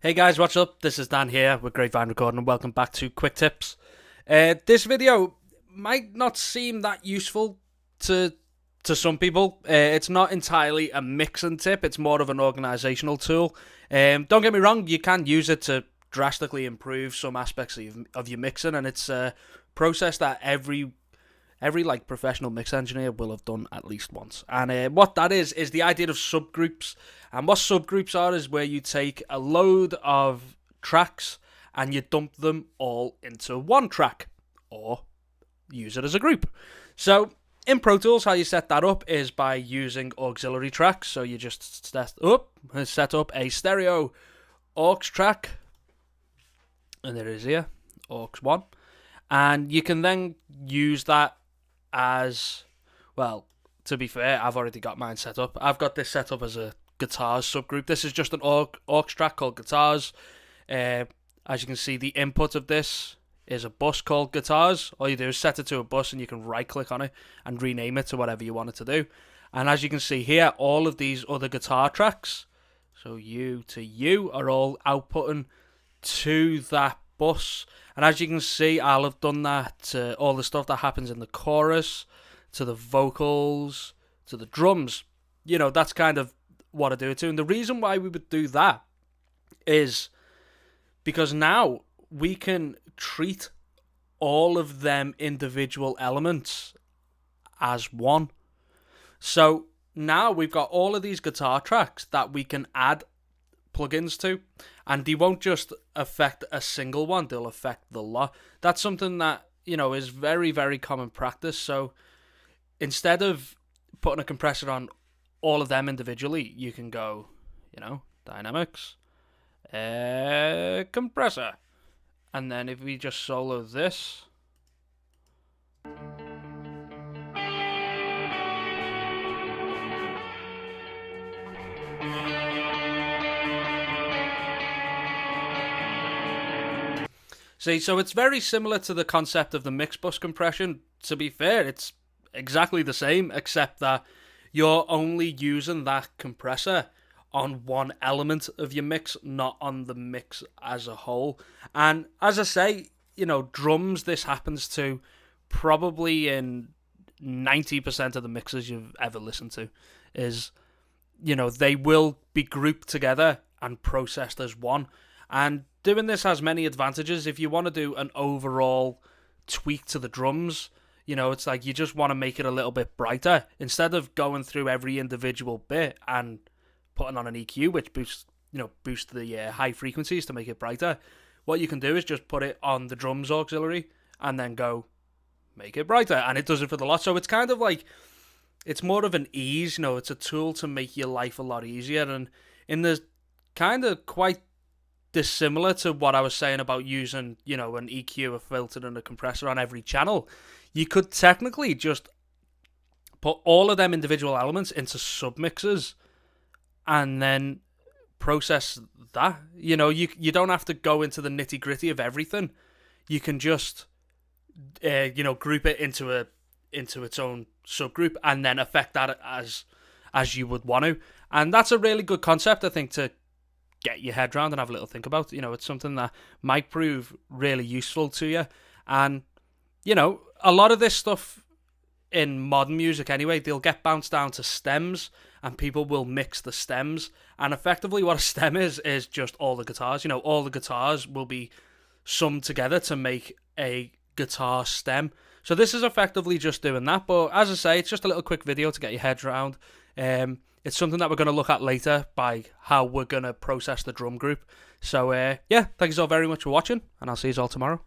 Hey guys, what's up? This is Dan here with GrapeVineRecording and welcome back to Quick Tips. This video might not seem that useful to some people. It's not entirely a mixing tip, it's more of an organisational tool. Don't get me wrong, you can use it to drastically improve some aspects of your mixing, and it's a process that every like professional mix engineer will have done at least once. And what that is the idea of subgroups. And what subgroups are is where you take a load of tracks and you dump them all into one track, or use it as a group. So in Pro Tools, how you set that up is by using auxiliary tracks. So you just set up a stereo aux track, and there it is here, aux 1, and you can then use that as, well, to be fair, I've already got mine set up. I've got this set up as a guitars subgroup. This is just an aux track called guitars. As you can see, the input of this is a bus called guitars. All you do is set it to a bus and you can right click on it and rename it to whatever you want it to do. And as you can see here, all of these other guitar tracks, so U to U, are all outputting to that bus. And as you can see, I'll have done that to all the stuff that happens in the chorus, to the vocals, to the drums. You know, that's kind of what I do it to. And the reason why we would do that is because now we can treat all of them individual elements as one. So now we've got all of these guitar tracks that we can add plugins to, and they won't just affect a single one, they'll affect the lot. That's something that, you know, is very, very common practice. So instead of putting a compressor on all of them individually, you can go, you know, dynamics, compressor, and then if we just solo this, see, so it's very similar to the concept of the mix bus compression. To be fair, it's exactly the same, except that you're only using that compressor on one element of your mix, not on the mix as a whole. And as I say, you know, drums, this happens to probably in 90% of the mixes you've ever listened to, is, you know, they will be grouped together and processed as one. And doing this has many advantages. If you want to do an overall tweak to the drums, you know, it's like you just want to make it a little bit brighter. Instead of going through every individual bit and putting on an EQ, which boosts the high frequencies to make it brighter, what you can do is just put it on the drums auxiliary and then go make it brighter, and it does it for the lot. So it's kind of like, it's more of an ease, you know, it's a tool to make your life a lot easier. And in the kind of quite dissimilar to what I was saying about using, you know, an EQ, a filter, and a compressor on every channel, you could technically just put all of them individual elements into submixers and then process that. You know, you don't have to go into the nitty gritty of everything. You can just group it into its own subgroup and then affect that as you would want to. And that's a really good concept, I think, to get your head around and have a little think about. You know, it's something that might prove really useful to you. And, you know, a lot of this stuff in modern music anyway, they'll get bounced down to stems and people will mix the stems. And effectively what a stem is just all the guitars. You know, all the guitars will be summed together to make a guitar stem. So this is effectively just doing that. But as I say, it's just a little quick video to get your head around. It's something that we're going to look at later by how we're going to process the drum group. So, yeah, thank you all very much for watching, and I'll see you all tomorrow.